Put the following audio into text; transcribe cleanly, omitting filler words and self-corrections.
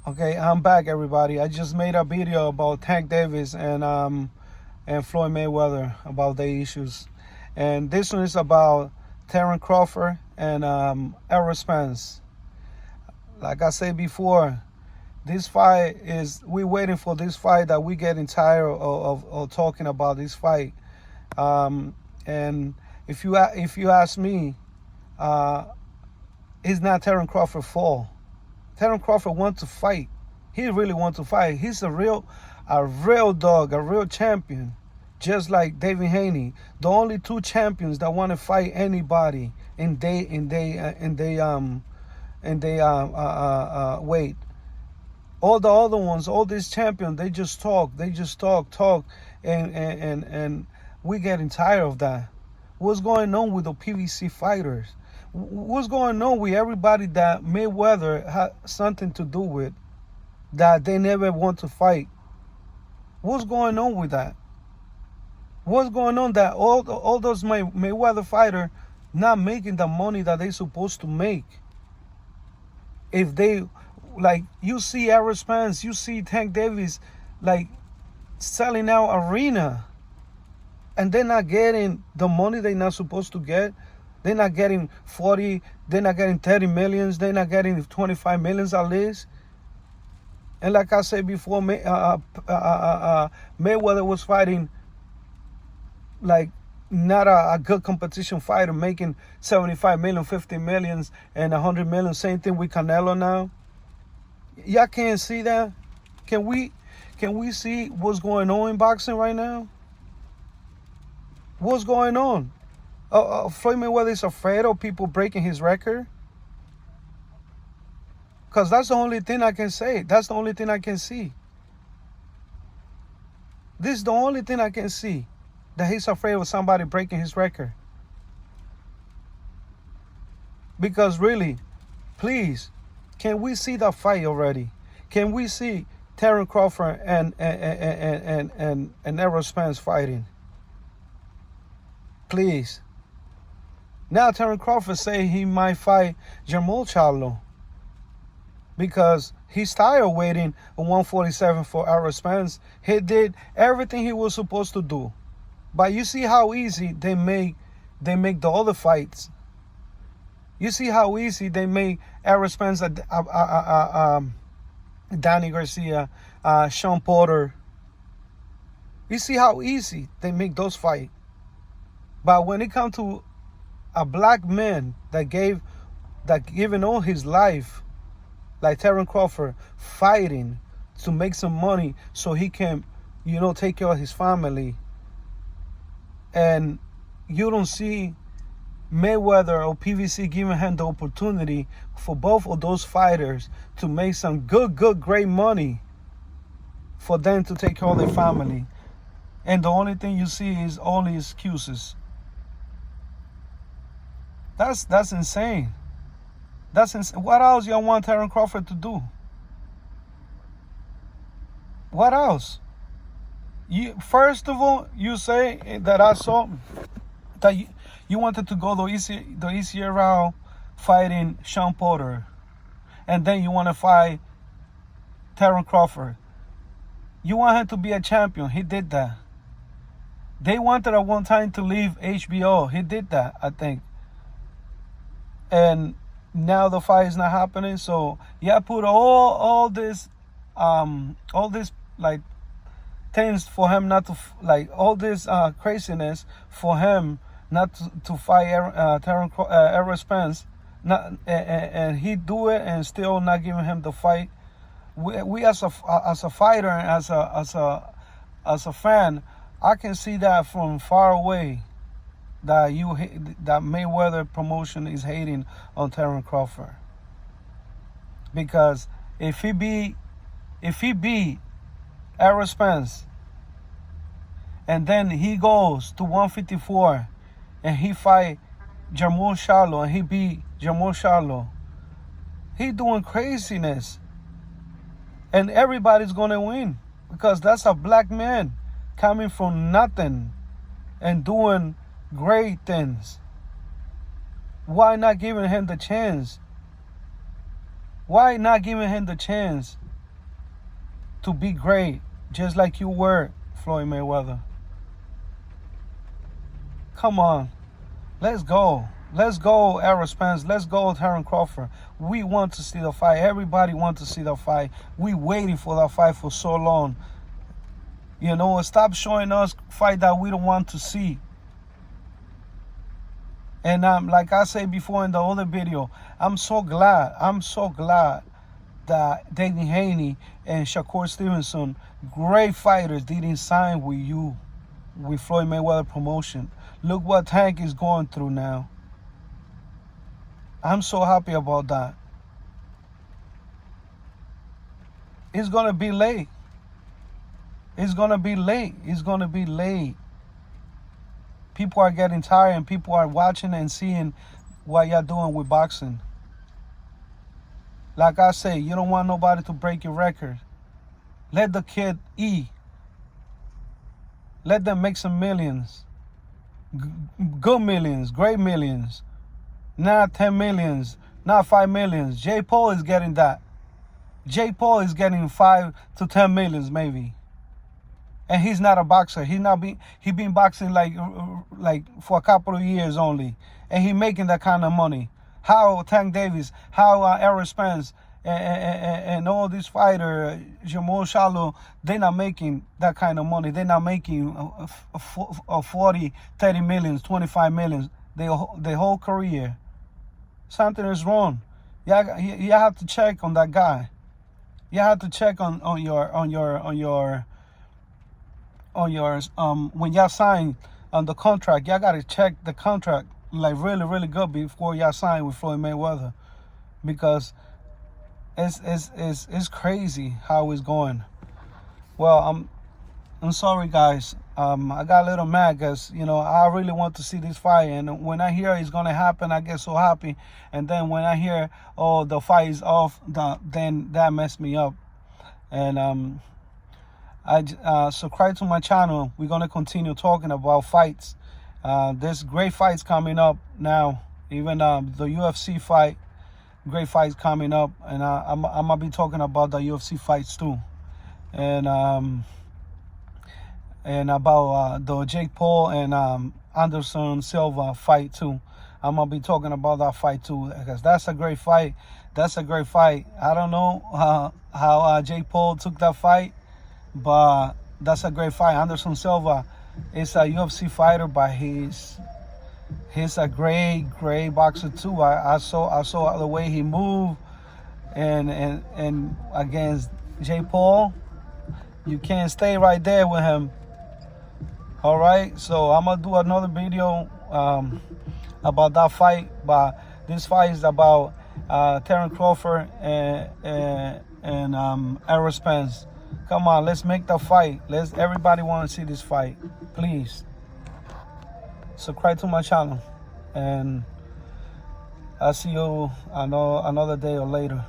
Okay, I'm back, everybody. I just made a video about Tank Davis and Floyd Mayweather about their issues, and this one is about Terence Crawford and Errol Spence. Like I said before, this fight is we're waiting for this fight that we getting tired of talking about this fight. And if you ask me, it's not Terence Crawford's fault. Terence Crawford wants to fight. He really wants to fight. He's a real dog, a real champion, just like David Haney. The only two champions that want to fight anybody in they weight. All the other ones, all these champions, they just talk, and we getting tired of that. What's going on with the PVC fighters? What's going on with everybody that Mayweather had something to do with, that they never want to fight? What's going on with that? What's going on that all those Mayweather fighters not making the money that they supposed to make? If they, like, you see Errol Spence, you see Tank Davis, like, selling out arena, and they're not getting the money they're not supposed to get. They're not getting 40, they're not getting 30 millions, they're not getting 25 millions at least. And like I said before, Mayweather was fighting like not a good competition fighter, making 75 million, 50 millions, and 100 million. Same thing with Canelo now. Y'all can't see that? Can we see what's going on in boxing right now? What's going on? Floyd Mayweather is afraid of people breaking his record? Because that's the only thing I can say. That's the only thing I can see. This is the only thing I can see, that he's afraid of somebody breaking his record. Because really, please, can we see the fight already? Can we see Terence Crawford and Errol Spence fighting? Please. Now Terence Crawford say he might fight Jermall Charlo because he's tired of waiting on 147 for Errol Spence. He did everything he was supposed to do. But you see how easy they make the other fights. You see how easy they make Errol Spence, Danny Garcia, Sean Porter. You see how easy they make those fights. But when it comes to a black man that given all his life, like Terence Crawford, fighting to make some money so he can, take care of his family, and you don't see Mayweather or PVC giving him the opportunity for both of those fighters to make some great money for them to take care of their family. And the only thing you see is only excuses. That's insane. That's insane. What else y'all want Terence Crawford to do? What else? First of all, you say that I saw that you wanted to go the easier route, fighting Sean Porter, and then you want to fight Terence Crawford. You want him to be a champion. He did that. They wanted at one time to leave HBO. He did that, I think. And now the fight is not happening. So yeah, put all this like things for him not to all this craziness for him not to fight Errol Spence. And he do it and still not giving him the fight. We as a fighter and as a fan, I can see that from far away, that Mayweather promotion is hating on Terence Crawford. Because if he beat Errol Spence, and then he goes to 154 and he fight Jermall Charlo and he beat Jermall Charlo, he doing craziness. And everybody's gonna win, because that's a black man coming from nothing and doing great things. Why not giving him the chance? Why not giving him the chance to be great, just like you were, Floyd Mayweather. Come on. Let's go. Let's go, Errol Spence. Let's go, Terence Crawford. We want to see the fight. Everybody wants to see the fight. We waiting for that fight for so long. You know, stop showing us fight that we don't want to see. And like I said before in the other video, I'm so glad that David Haney and Shakur Stevenson, great fighters, didn't sign with you, with Floyd Mayweather promotion. Look what Tank is going through now. I'm so happy about that. It's going to be late. It's going to be late. It's going to be late. People are getting tired and people are watching and seeing what you're doing with boxing. Like I say, you don't want nobody to break your record. Let the kid eat. Let them make some millions. Good millions, great millions. Not 10 millions, not 5 millions. Jay Paul is getting that. Jay Paul is getting 5 to 10 millions maybe. And he's not a boxer. He been boxing like for a couple of years only. And he making that kind of money. How Tank Davis, how Errol Spence, and all these fighters, Jamal Charlo, they're not making that kind of money. They're not making 40, 30 millions, 25 millions their whole career. Something is wrong. You have to check on that guy. You have to check on your when y'all sign on the contract. Y'all gotta check the contract like really good before y'all sign with Floyd Mayweather, because it's crazy how it's going. Well, I'm sorry guys. I got a little mad because, you know, I really want to see this fight, and when I hear it's gonna happen, I get so happy. And then when I hear, oh, the fight is off, then that messed me up. And subscribe to my channel. We're gonna continue talking about fights. There's great fights coming up now. Even the UFC fight, great fights coming up, and I'm gonna be talking about the UFC fights too, and about the Jake Paul and Anderson Silva fight too. I'm gonna be talking about that fight too, because that's a great fight. That's a great fight. I don't know how Jake Paul took that fight, but that's a great fight. Anderson Silva is a UFC fighter, but he's a great boxer too. I saw the way he moved, and against Jake Paul, you can't stay right there with him. All right, so I'm gonna do another video about that fight, but this fight is about Terence Crawford and Errol Spence. Come on, let's make the fight. Everybody want to see this fight. Please subscribe to my channel, and I'll see you another day or later.